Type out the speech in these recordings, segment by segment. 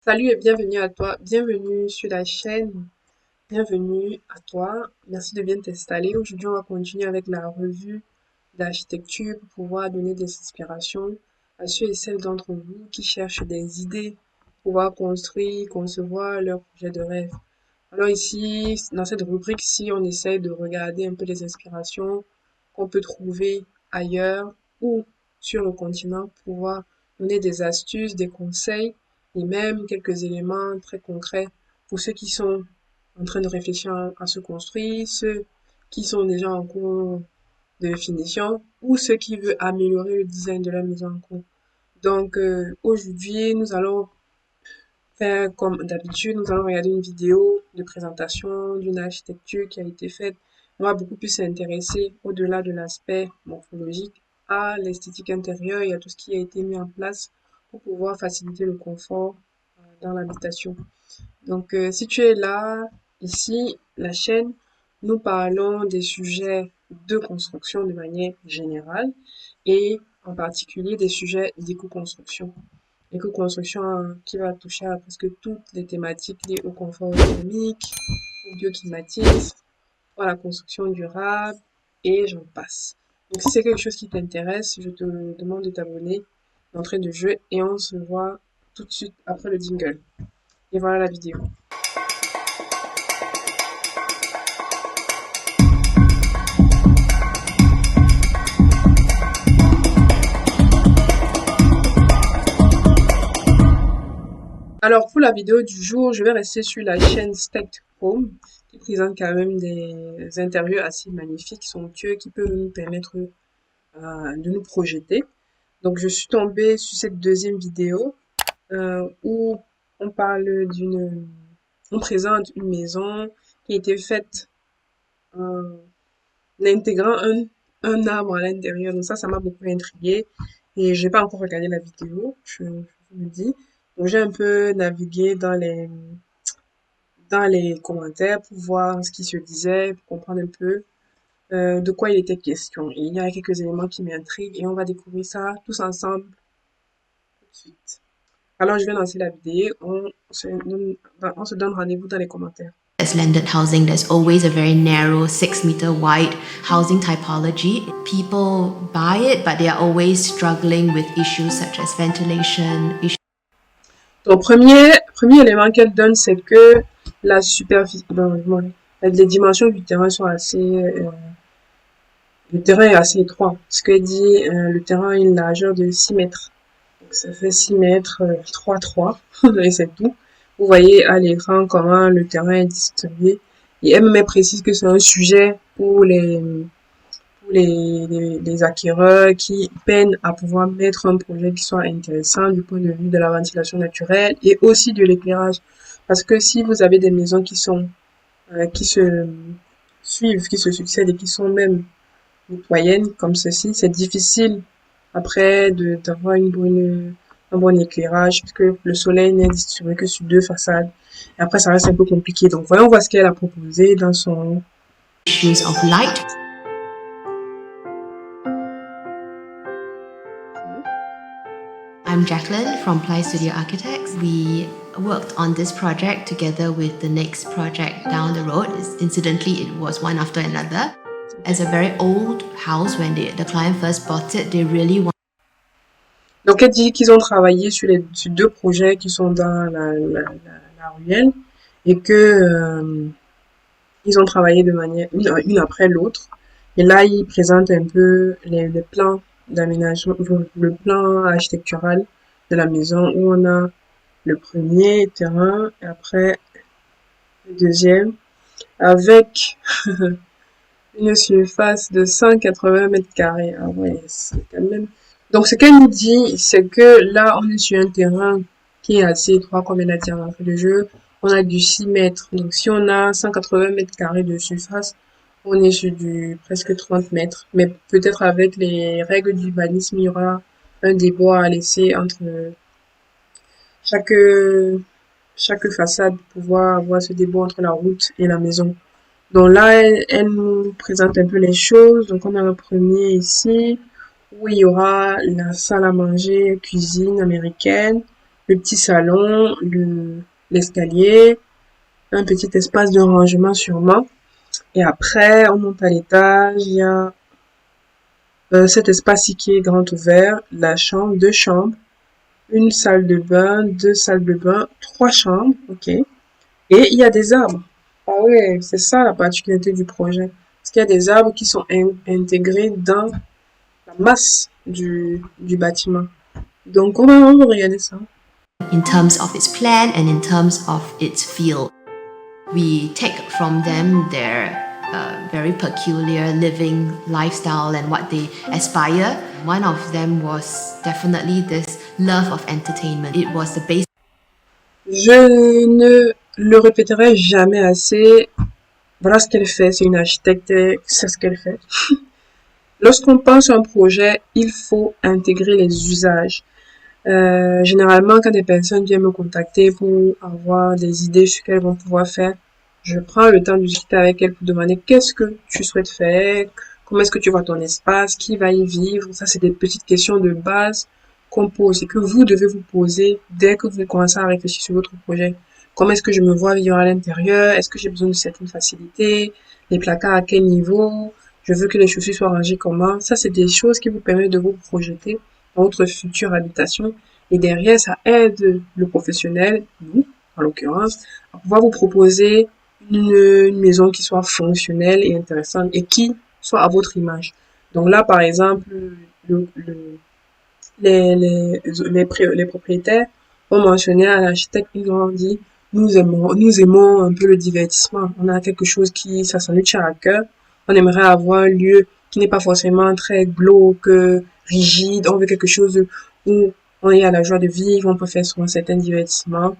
Salut et bienvenue à toi, bienvenue sur la chaîne, bienvenue à toi. Merci de bien t'installer. Aujourd'hui, on va continuer avec la revue d'architecture pour pouvoir donner des inspirations à ceux et celles d'entre vous qui cherchent des idées pour pouvoir construire, concevoir leur projet de rêve. Alors ici, dans cette rubrique-ci, on essaie de regarder un peu les inspirations qu'on peut trouver ailleurs ou sur le continent pour pouvoir donner des astuces, des conseils et même quelques éléments très concrets pour ceux qui sont en train de réfléchir à se construire, ceux qui sont déjà en cours de finition ou ceux qui veulent améliorer le design de la maison en cours. Donc aujourd'hui, nous allons faire comme d'habitude, nous allons regarder une vidéo de présentation d'une architecture qui a été faite. On va beaucoup plus s'intéresser au-delà de l'aspect morphologique à l'esthétique intérieure et à tout ce qui a été mis en place pour pouvoir faciliter le confort dans l'habitation. Donc, si tu es là, ici, la chaîne, nous parlons des sujets de construction de manière générale et en particulier des sujets d'éco-construction. L'éco-construction qui va toucher à presque toutes les thématiques liées au confort thermique, au bioclimatisme, à la construction durable et j'en passe. Donc si c'est quelque chose qui t'intéresse, je te demande de t'abonner, d'entrer de jeu et on se voit tout de suite après le jingle. Et voilà la vidéo. Alors pour la vidéo du jour, je vais rester sur la chaîne Stacked Home qui présente quand même des intérieurs assez magnifiques, somptueux, qui peuvent nous permettre de nous projeter. Donc, je suis tombée sur cette deuxième vidéo où on parle on présente une maison qui a été faite en intégrant un arbre à l'intérieur. Donc ça m'a beaucoup intriguée et j'ai pas encore regardé la vidéo, je vous le dis. Donc, j'ai un peu navigué dans les commentaires pour voir ce qui se disait, pour comprendre un peu de quoi il était question. Et il y a quelques éléments qui m'intriguent et on va découvrir ça tous ensemble tout de suite. Alors, je vais lancer la vidéo. On se donne rendez-vous dans les commentaires. As landed housing, there's always a very narrow 6-meter wide housing typology. People buy it, but they are always struggling with issues such as ventilation. Donc, premier élément qu'elle donne, c'est que la superficie, les dimensions du terrain sont le terrain est assez étroit. Ce que dit, le terrain a une largeur de 6 mètres. Donc, ça fait 6 mètres, 3, et c'est tout. Vous voyez à l'écran comment le terrain est distribué. Et elle me précise que c'est un sujet pour les acquéreurs qui peinent à pouvoir mettre un projet qui soit intéressant du point de vue de la ventilation naturelle et aussi de l'éclairage. Parce que si vous avez des maisons qui se suivent, qui se succèdent et qui sont même mitoyennes comme ceci, c'est difficile après d'avoir un bon éclairage puisque le soleil n'est distribué que sur deux façades. Et après, ça reste un peu compliqué. Donc, voyons voir ce qu'elle a proposé dans son issues of light. I'm Jacqueline from Ply Studio Architects. We worked on this project together with the next project down the road. Incidentally, it was one after another. As a very old house, when the client first bought it, they really wanted. Donc, elle dit qu'ils ont travaillé sur deux projets qui sont dans la ruelle et que ils ont travaillé de manière une après l'autre. Et là, ils présentent un peu les plans d'aménagement, le plan architectural de la maison où on a le premier terrain et après le deuxième avec une surface de 180 mètres carrés. Ah ouais, c'est quand même. Donc, ce qu'elle nous dit, c'est que là, on est sur un terrain qui est assez étroit, comme elle a dit en entrée de jeu. On a du 6 mètres. Donc, si on a 180 mètres carrés de surface, on est sur du presque 30 mètres. Mais peut-être avec les règles d'urbanisme, il y aura un débois à laisser entre chaque, chaque façade pour pouvoir avoir ce débois entre la route et la maison. Donc là, elle nous présente un peu les choses. Donc, on a le premier ici où il y aura la salle à manger, cuisine américaine, le petit salon, l'escalier, un petit espace de rangement sûrement. Et après, on monte à l'étage, il y a cet espace qui est grand ouvert, la chambre, deux chambres, une salle de bain, deux salles de bain, trois chambres, ok. Et il y a des arbres. Ah ouais, c'est ça la particularité du projet. Parce qu'il y a des arbres qui sont intégrés dans la masse du bâtiment. Donc on va regarder ça. In terms of its plan and in terms of its feel, we take from them their very peculiar living lifestyle and what they aspire. One of them was definitely this love of entertainment. It was the base. Je ne le répéterai jamais assez. Voilà ce qu'elle fait. C'est une architecte, c'est ce qu'elle fait. Lorsqu'on pense à un projet, il faut intégrer les usages. Généralement, quand des personnes viennent me contacter pour avoir des idées sur ce qu'elles vont pouvoir faire, je prends le temps de discuter avec elles pour demander qu'est-ce que tu souhaites faire, comment est-ce que tu vois ton espace, qui va y vivre. Ça, c'est des petites questions de base qu'on pose et que vous devez vous poser dès que vous commencez à réfléchir sur votre projet. Comment est-ce que je me vois vivre à l'intérieur? Est-ce que j'ai besoin de certaines facilités? Les placards à quel niveau? Je veux que les chaussures soient rangées comment? Ça, c'est des choses qui vous permettent de vous projeter dans votre future habitation. Et derrière, ça aide le professionnel, vous, en l'occurrence, à pouvoir vous proposer une maison qui soit fonctionnelle et intéressante et qui soit à votre image. Donc là, par exemple, les propriétaires ont mentionné à l'architecte, ils ont dit, nous aimons un peu le divertissement. On a quelque chose ça nous tient à cœur. On aimerait avoir un lieu qui n'est pas forcément très glauque, rigide. On veut quelque chose où on est à la joie de vivre, on peut faire souvent certains divertissements.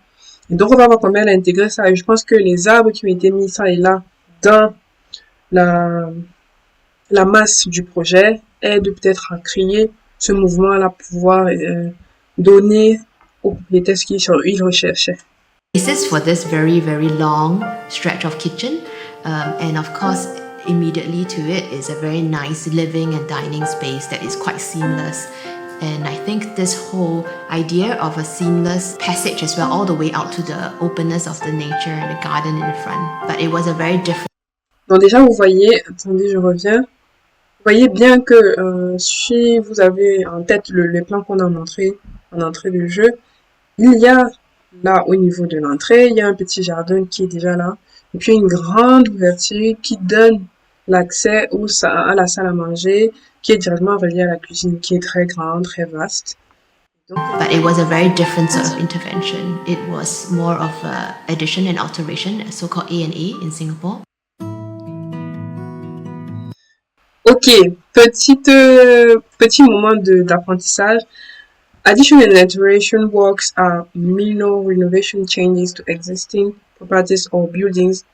Et donc, on va voir comment elle a intégré ça. Et je pense que les arbres qui ont été mis ça et là dans la masse du projet aident peut-être à créer ce mouvement-là pour pouvoir donner aux propriétaires ce qu'ils recherchaient. Basis for this very, very long stretch of kitchen. And of course, immediately to it is a very nice living and dining space that is quite seamless. And I think this whole idea of a seamless passage as well, all the way out to the openness of the nature and the garden in front. But it was a very different. Donc déjà, vous voyez, attendez, je reviens. Vous voyez bien que si vous avez en tête les plans qu'on a montré en entrée de jeu, il y a là au niveau de l'entrée, il y a un petit jardin qui est déjà là. Et puis une grande ouverture qui donne l'accès à la salle à manger, qui est directement reliée à la cuisine, qui est très grande, très vaste. But it was a very different sort of intervention. It was more of a addition and alteration, so-called A&A in Singapore. Ok, petit moment d'apprentissage. Addition and alteration works are minor renovation changes to existing properties or buildings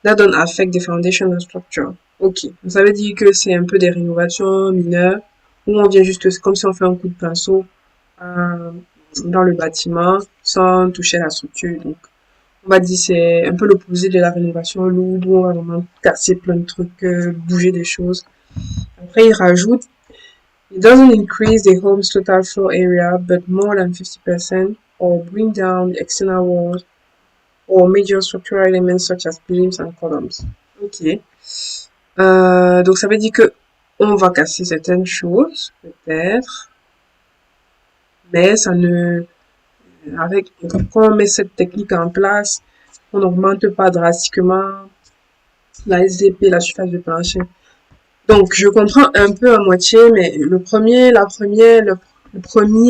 that don't affect the foundational structure. Ok, ça veut dire que c'est un peu des rénovations mineures où on vient juste, c'est comme si on fait un coup de pinceau dans le bâtiment sans toucher la structure. Donc, on va dire c'est un peu l'opposé de la rénovation lourde où on va vraiment casser plein de trucs, bouger des choses. Après, il rajoute, it doesn't increase the home's total floor area, but more than 50%, or bring down the external walls or major structural elements such as beams and columns. Ok. Donc ça veut dire que on va casser certaines choses, peut-être, mais ça ne, quand on met cette technique en place, on n'augmente pas drastiquement la SDP, la surface de plancher. Donc, je comprends un peu à moitié, mais le premier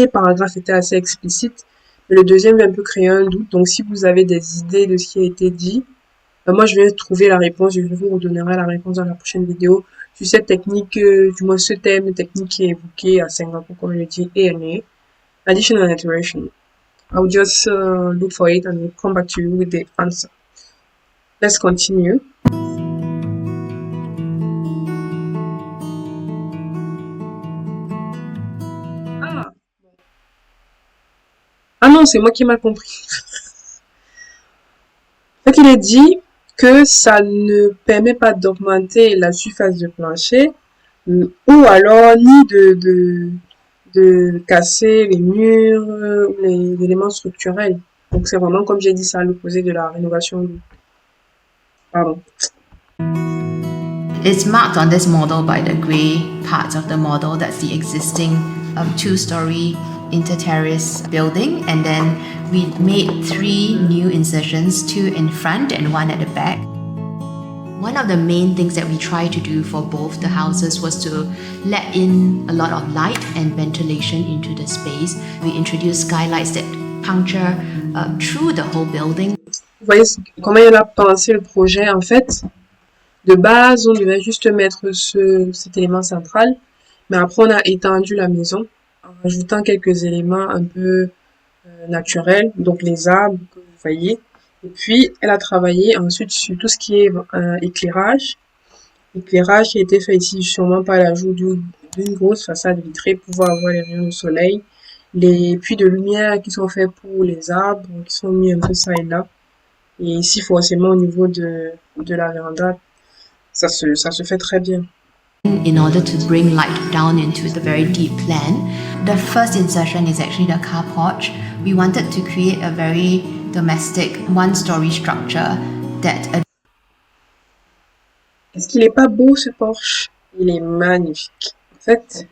paragraphe était assez explicite. Mais le deuxième vient un peu créer un doute. Donc, si vous avez des idées de ce qui a été dit, moi, je vais trouver la réponse. Je vous redonnerai la réponse dans la prochaine vidéo sur cette technique, du moins ce thème de technique qui est évoqué à Singapour, comme je le dis, A&A, Addition and Alteration. I'll just look for it and come back to you with the answer. Let's continue. Ah non, c'est moi qui ai mal compris. Donc, il est dit que ça ne permet pas d'augmenter la surface de plancher ou alors ni de casser les murs ou les éléments structurels. Donc c'est vraiment, comme j'ai dit, ça à l'opposé de la rénovation. Pardon. It's marked on this model by the grey parts of the model. That's the existing two-story inter-terrace building, and then we made 3 new insertions, 2 in front and 1 at the back. One of the main things that we tried to do for both the houses was to let in a lot of light and ventilation into the space. We introduced skylights that puncture through the whole building. Vous voyez comment elle a pensé le projet en fait. De base, on devait juste mettre cet élément central, mais après on a étendu la maison en rajoutant quelques éléments un peu naturels, donc les arbres que vous voyez. Et puis, elle a travaillé ensuite sur tout ce qui est éclairage. Éclairage qui a été fait ici sûrement par l'ajout d'une grosse façade vitrée pour pouvoir avoir les rayons du soleil. Les puits de lumière qui sont faits pour les arbres, qui sont mis un peu ça et là. Et ici, forcément, au niveau de la véranda, ça se fait très bien. In order to bring light down into the very deep plan, the first insertion is actually the car porch. We wanted to create a very domestic one-story structure that. Est-ce qu'il est pas beau ce porche? Il est magnifique. En fait,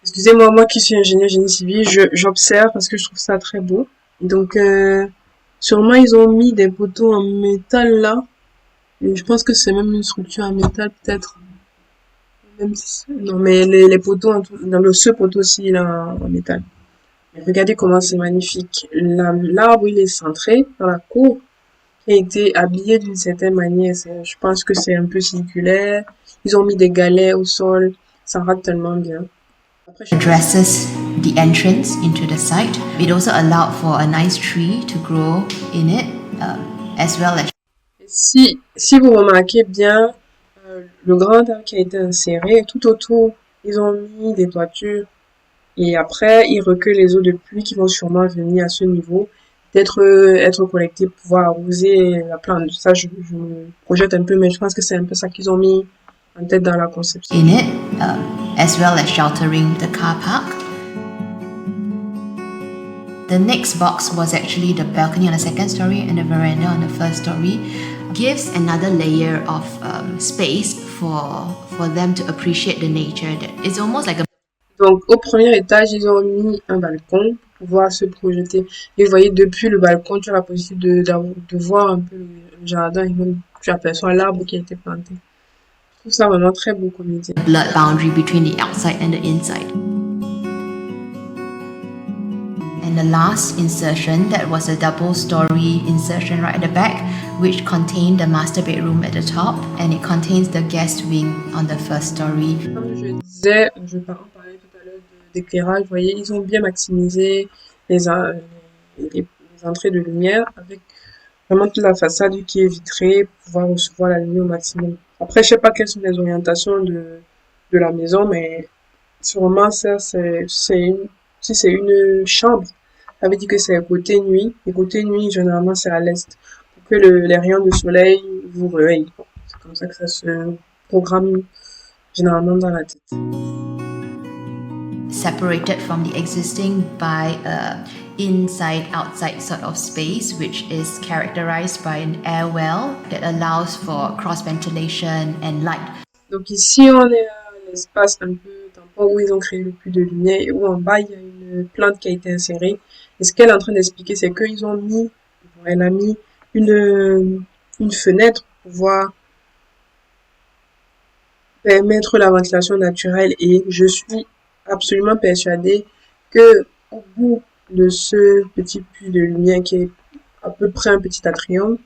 excusez-moi, moi qui suis ingénieur génie civil, j'observe parce que je trouve ça très beau. Donc, sûrement ils ont mis des poteaux en métal là. Et je pense que c'est même une structure en métal peut-être. Même si non, mais les poteaux, ce poteau-ci, il est en métal. Mais regardez comment c'est magnifique. L'arbre, il est centré dans la cour, qui a été habillé d'une certaine manière. Je pense que c'est un peu circulaire. Ils ont mis des galets au sol. Ça rate tellement bien. Après, addresses the entrance into the site. It also allowed for a nice tree to grow in it, as well as. Si vous remarquez bien, le grand arbre qui a été inséré, tout autour, ils ont mis des toitures. Et après, ils recueillent les eaux de pluie qui vont sûrement venir à ce niveau, peut-être être collectées pour pouvoir arroser la plante. Ça, je me projette un peu, mais je pense que c'est un peu ça qu'ils ont mis en tête dans la conception. In it, as well as sheltering the car park. The next box was actually the balcony on the second story and the veranda on the first story. Gives another layer of space for them to appreciate the nature. It's almost like a. Donc, au premier étage, ils ont mis un balcon pour pouvoir se projeter. Et vous voyez, depuis le balcon, tu as la possibilité de voir un peu le jardin et même tu aperçois l'arbre qui a été planté. Je trouve ça vraiment très beau comme idée. Blurred boundary between the outside and the inside. And the last insertion, that was a double-story insertion right at the back, which contained the master bedroom at the top, and it contains the guest wing on the first story. Comme je disais, je parlais tout à l'heure d'éclairage, vous voyez, ils ont bien maximisé les entrées de lumière avec vraiment toute la façade qui est vitrée pour pouvoir recevoir la lumière au maximum. Après, je sais pas quelles sont les orientations de la maison, mais sûrement ça, si c'est une chambre, ça veut dire que c'est côté nuit. Et côté nuit, généralement, c'est à l'est. Pour que les rayons du soleil vous réveillent. C'est comme ça que ça se programme généralement dans la tête. Separated from the existing by a inside-outside sort of space, which is characterized by an air well that allows for cross-ventilation and light. Donc ici, on est à l'espace un peu tampon où ils ont créé le puits de lumière et où en bas, il y a une plante qui a été insérée. Et ce qu'elle est en train d'expliquer, c'est elle a mis une fenêtre pour pouvoir permettre la ventilation naturelle. Et je suis absolument persuadée que au bout de ce petit puits de lumière qui est à peu près un petit atrium,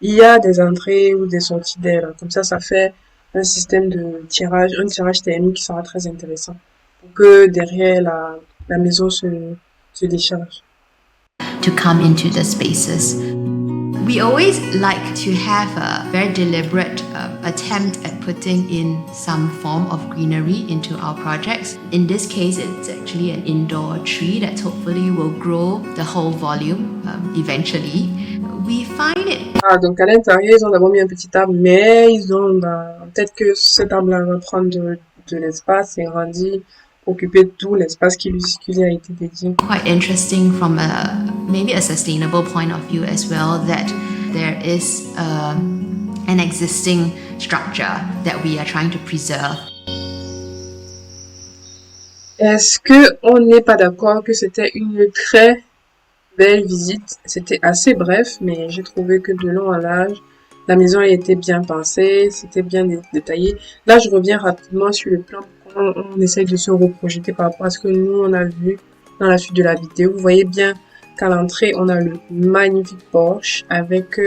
il y a des entrées ou des sorties d'air. Comme ça fait un système de tirage, un tirage thermique qui sera très intéressant pour que derrière la maison se décharge. To come into the spaces. We always like to have a very deliberate attempt at putting in some form of greenery into our projects. In this case, it's actually an indoor tree that hopefully will grow the whole volume eventually. We find it. Donc à l'intérieur, ils ont d'abord mis un petit arbre, mais ils ont peut-être que cet arbre-là va prendre de l'espace et grandir occuper tout l'espace qui lui a été dédié. Quite interesting from maybe a sustainable point of view as well, that there is an existing structure that we are trying to preserve. Est-ce que on n'est pas d'accord que c'était une très belle visite? C'était assez bref, mais j'ai trouvé que de long en large, la maison a été bien pensée, c'était bien détaillé. Là, je reviens rapidement sur le plan, comment on essaye de se reprojeter par rapport à ce que nous, on a vu dans la suite de la vidéo. Vous voyez bien qu'à l'entrée, on a le magnifique porche avec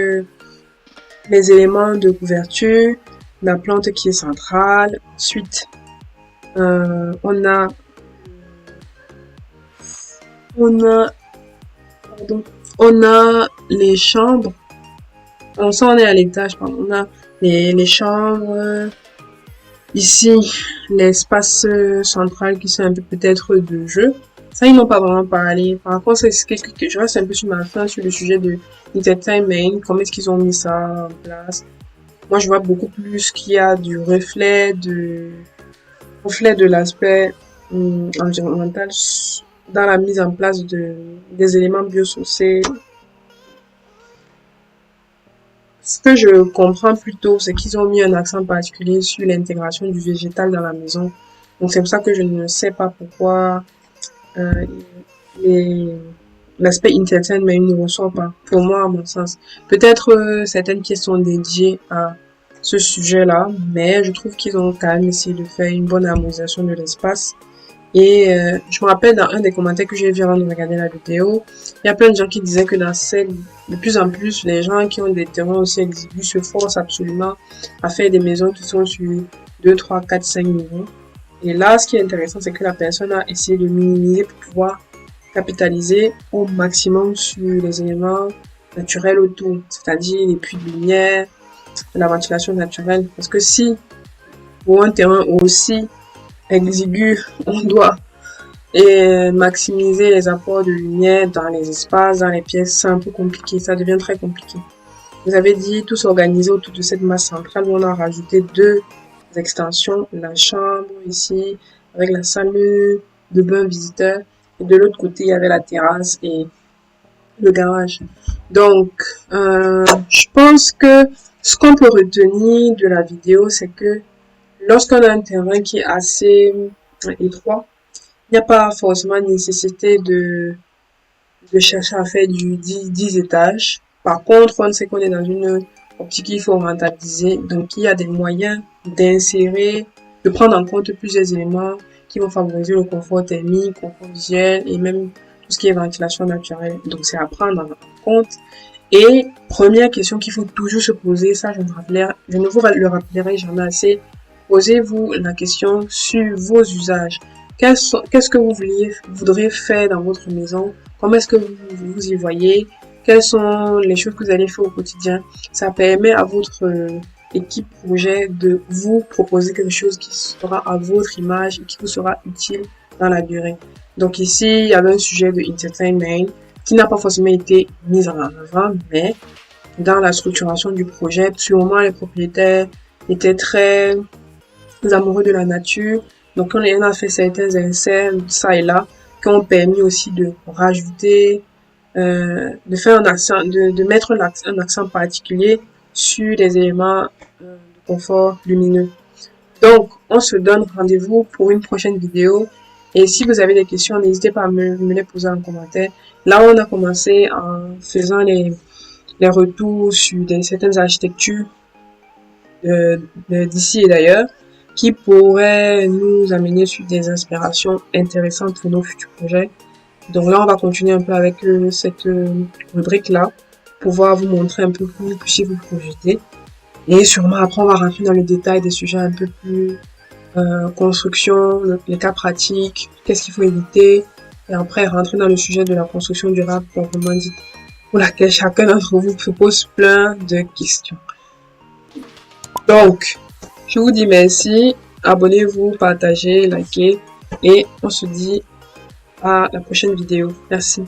les éléments de couverture, la plante qui est centrale. Ensuite, on a les chambres. Ça, on est à l'étage, pardon. On a les chambres. Ici, l'espace central qui sert un peu peut-être de jeu. Ça, ils n'ont pas vraiment parlé. Par contre, c'est quelque que je reste un peu sur ma fin sur le sujet de entertainment. Comment est-ce qu'ils ont mis ça en place? Moi, je vois beaucoup plus qu'il y a du reflet de l'aspect environnemental dans la mise en place des éléments biosourcés. Ce que je comprends plutôt, c'est qu'ils ont mis un accent particulier sur l'intégration du végétal dans la maison. Donc c'est pour ça que je ne sais pas pourquoi l'aspect entertainment ne ressort pas, pour moi à mon sens. Peut-être certaines pièces sont dédiées à ce sujet-là, mais je trouve qu'ils ont quand même essayé de faire une bonne harmonisation de l'espace. Et je me rappelle dans un des commentaires que j'ai vu avant de regarder la vidéo, il y a plein de gens qui disaient que de plus en plus, les gens qui ont des terrains aussi exigus se forcent absolument à faire des maisons qui sont sur 2, 3, 4, 5 niveaux. Et là, ce qui est intéressant, c'est que la personne a essayé de minimiser pour pouvoir capitaliser au maximum sur les éléments naturels autour, c'est-à-dire les puits de lumière, la ventilation naturelle. Parce que si, pour un terrain aussi exigu, on doit maximiser les apports de lumière dans les espaces, dans les pièces, c'est un peu compliqué, ça devient très compliqué. Vous avez dit tout s'organiser autour de cette masse centrale où on a rajouté 2 extensions, la chambre ici, avec la salle de bain visiteur, et de l'autre côté, il y avait la terrasse et le garage. Donc, je pense que ce qu'on peut retenir de la vidéo, c'est que lorsqu'on a un terrain qui est assez étroit, il n'y a pas forcément nécessité de chercher à faire du 10 étages. Par contre, on sait qu'on est dans une optique qu'il faut rentabiliser. Donc, il y a des moyens d'insérer, de prendre en compte plusieurs éléments qui vont favoriser le confort thermique, le confort visuel et même tout ce qui est ventilation naturelle. Donc, c'est à prendre en compte. Et première question qu'il faut toujours se poser, ça je ne vous le rappellerai jamais assez, posez-vous la question sur vos usages. Qu'est-ce que vous voudrez faire dans votre maison? Comment est-ce que vous y voyez? Quelles sont les choses que vous allez faire au quotidien? Ça permet à votre équipe projet de vous proposer quelque chose qui sera à votre image et qui vous sera utile dans la durée. Donc ici, il y avait un sujet de entertainment qui n'a pas forcément été mis en avant, mais dans la structuration du projet, sûrement les propriétaires étaient très amoureux de la nature. Donc on a fait certains inserts, ça et là, qui ont permis aussi de rajouter, de faire un accent, de mettre un accent particulier sur les éléments de confort lumineux. Donc, on se donne rendez-vous pour une prochaine vidéo. Et si vous avez des questions, n'hésitez pas à me les poser en commentaire. Là, on a commencé en faisant les retours sur certaines architectures d'ici et d'ailleurs, qui pourraient nous amener sur des inspirations intéressantes pour nos futurs projets. Donc là, on va continuer un peu avec cette rubrique-là, pour pouvoir vous montrer un peu plus, vous puissiez vous projeter. Et sûrement après, on va rentrer dans le détail des sujets un peu plus construction, les cas pratiques, qu'est-ce qu'il faut éviter. Et après, rentrer dans le sujet de la construction durable, proprement dit, pour laquelle chacun d'entre vous se pose plein de questions. Donc, je vous dis merci, abonnez-vous, partagez, likez, et on se dit à la prochaine vidéo. Merci.